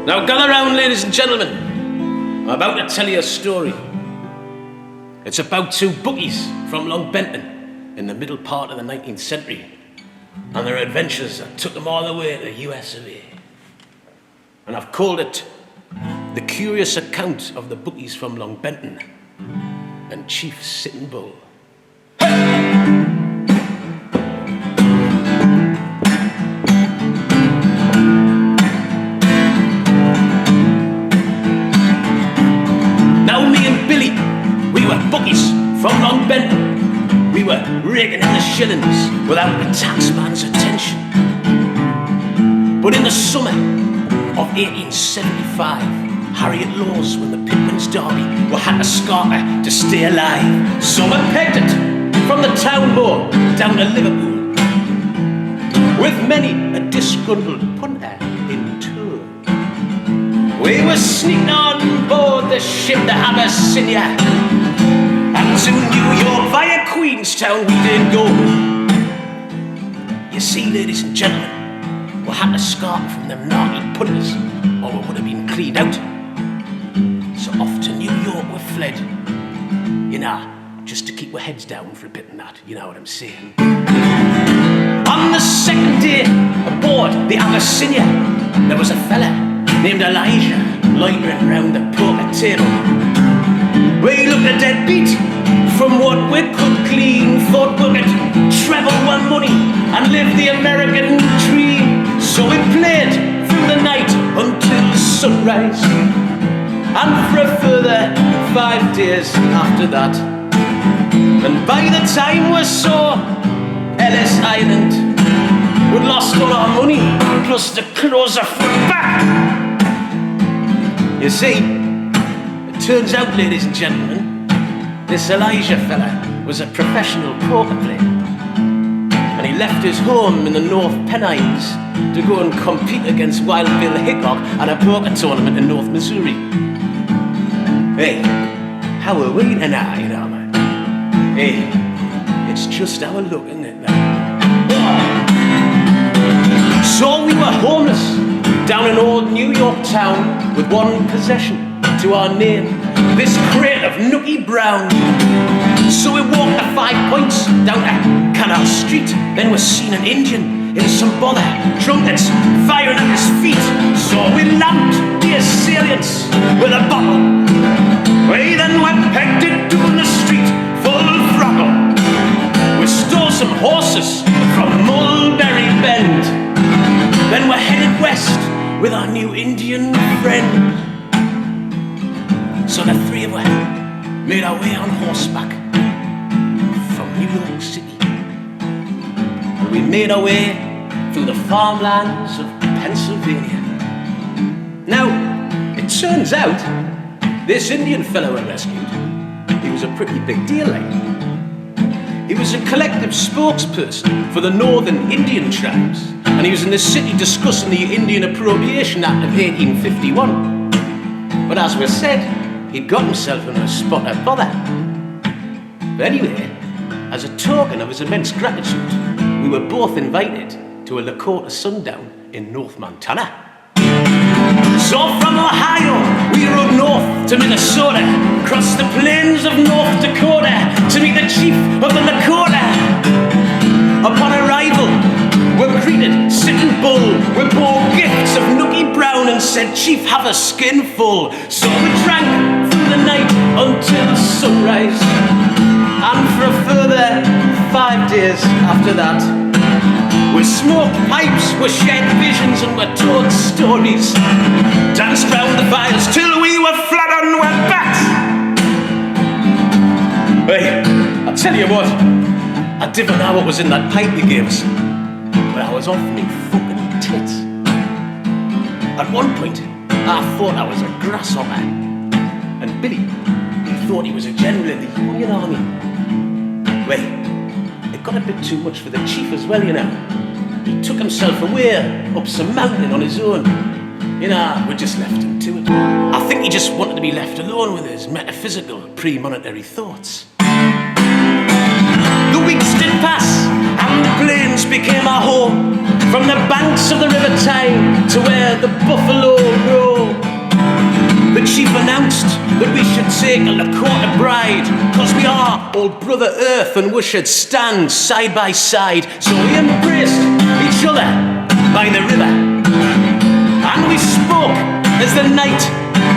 Now gather round, ladies and gentlemen. I'm about to tell you a story. It's about two bookies from Longbenton in the middle part of the 19th century and their adventures that took them all the way to the US of A. And I've called it The Curious Account of the Bookies from Longbenton and Chief Sitting Bull. Bookies from Longbenton. We were raking in the shillings without the taxman's attention. But in the summer of 1875, Harriet Laws won the Pitman's Derby. We had to scarter to stay alive. So we pegged it from the town moor down to Liverpool, with many a disgruntled punter in tow. We were sneaking on board the ship the Abyssinia, and to New York via Queenstown we did go. You see, ladies and gentlemen, we had to scarper from them naughty punters, or we would have been cleaned out. So off to New York we fled, you know, just to keep our heads down for a bit and that, you know what I'm saying. On the second day aboard the Abyssinia, there was a fella named Elijah loitering round the poker table. We looked a dead beat from what we could glean. Thought we could travel one money and live the American dream. So we played through the night until sunrise, and for a further 5 days after that. And by the time we saw Ellis Island, we'd lost all our money plus the clothes off the back. You see, it turns out, ladies and gentlemen, this Elijah fella was a professional poker player, and he left his home in the North Pennines to go and compete against Wild Bill Hickok at a poker tournament in North Missouri. Hey, how are we tonight, you know, man? Hey, it's just our luck, isn't it, man? So we were homeless down in old New York town with one possession to our name, this crate of Nookie Brown. So we walked the 5 points down to Canal Street. Then we seen an Indian in some bother, drunkards firing at his feet. So we lamped the assailants with a bottle. We then went pegged it down the street full throttle. We stole some horses from Mulberry Bend. Then we're headed west with our new Indian friend. So the three of us made our way on horseback from New York City. And we made our way through the farmlands of Pennsylvania. Now, it turns out this Indian fellow I rescued, he was a pretty big deal, like. He was a collective spokesperson for the Northern Indian tribes, and he was in the city discussing the Indian Appropriation Act of 1851. But as we said, he'd got himself in a spot of bother. But anyway, as a token of his immense gratitude, we were both invited to a Lakota sundown in North Montana. So from Ohio, we rode north to Minnesota, crossed the plains of North Dakota to meet the chief of the Lakota. Upon arrival, we're greeted, Sitting Bull. We bore gifts of Nookie Brown and said, "Chief, have a skin full." So we drank through the night until sunrise, and for a further 5 days after that, we smoked pipes, we shared visions, and we told stories. Danced round the fires till we were flat on our backs. Hey, I'll tell you what, I didn't know what was in that pipe you gave us, but I was off me fucking tits. At one point, I thought I was a grasshopper, and Billy, he thought he was a general in the Union Army. Well, it got a bit too much for the chief as well, you know. He took himself away up some mountain on his own. You know, we just left him to it. I think he just wanted to be left alone with his metaphysical, premonitory thoughts. The weeks did pass, and the plains became our home. From the banks of the River Tyne to where the buffalo roam. announced that we should take a Lakota bride, 'cause we are all Brother Earth and we should stand side by side. So we embraced each other by the river, and we spoke as the night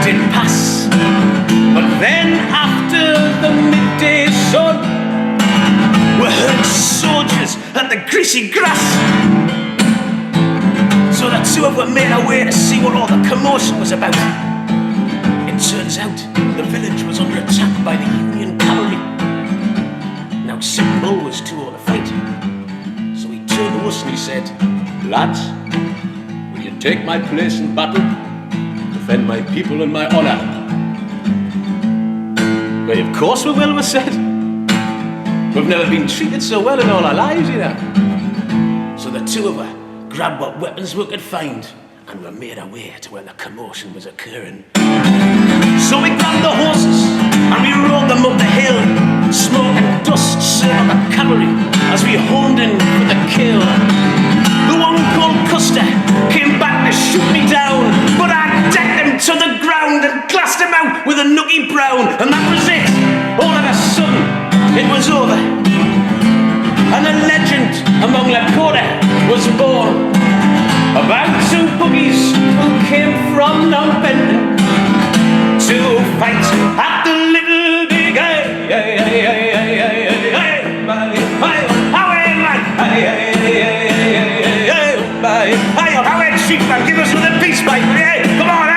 did pass. But then after the midday sun, we heard soldiers at the greasy grass. So the two of us made our way to see what all the commotion was about. It turns out the village was under attack by the Union cavalry. Now Sitting Bull was too old to fight, so he turned to us and he said, "Lads, will you take my place in battle, defend my people and my honour?" "Why, of course we will," we said. "We've never been treated so well in all our lives, you know." So the two of us grabbed what weapons we could find, and we made our way to where the commotion was occurring. So we grabbed the horses and we rode them up the hill. Smoke and dust sailed the cavalry as we honed in for the kill. The one called Custer came back to shoot me down, but I decked him to the ground and glassed him out with a nookie brown. And that was it. All of a sudden, it was over, and a legend among Lakota was born about two bookies who came from Longbenton to fight at the Little Big Chief man, give us with a peace pipe, come on,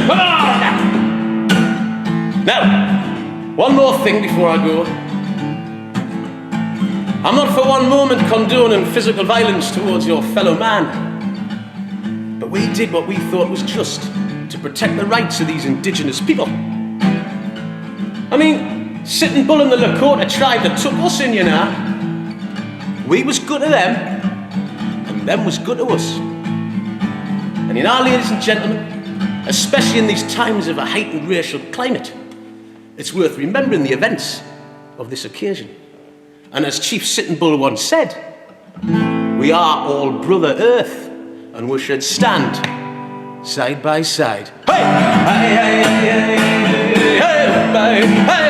come on now. Now, one more thing before I go. I'm not for one moment condoning physical violence towards your fellow man, but we did what we thought was just to protect the rights of these indigenous people. I mean, Sitting Bull and the Lakota tribe that took us in, you know. We was good to them, and them was good to us. And you know, ladies and gentlemen, especially in these times of a heightened racial climate, it's worth remembering the events of this occasion. And as Chief Sitting Bull once said, we are all Brother Earth, and we should stand side by side. Hey! Hey! Hey! Hey! Hey! Hey! Hey!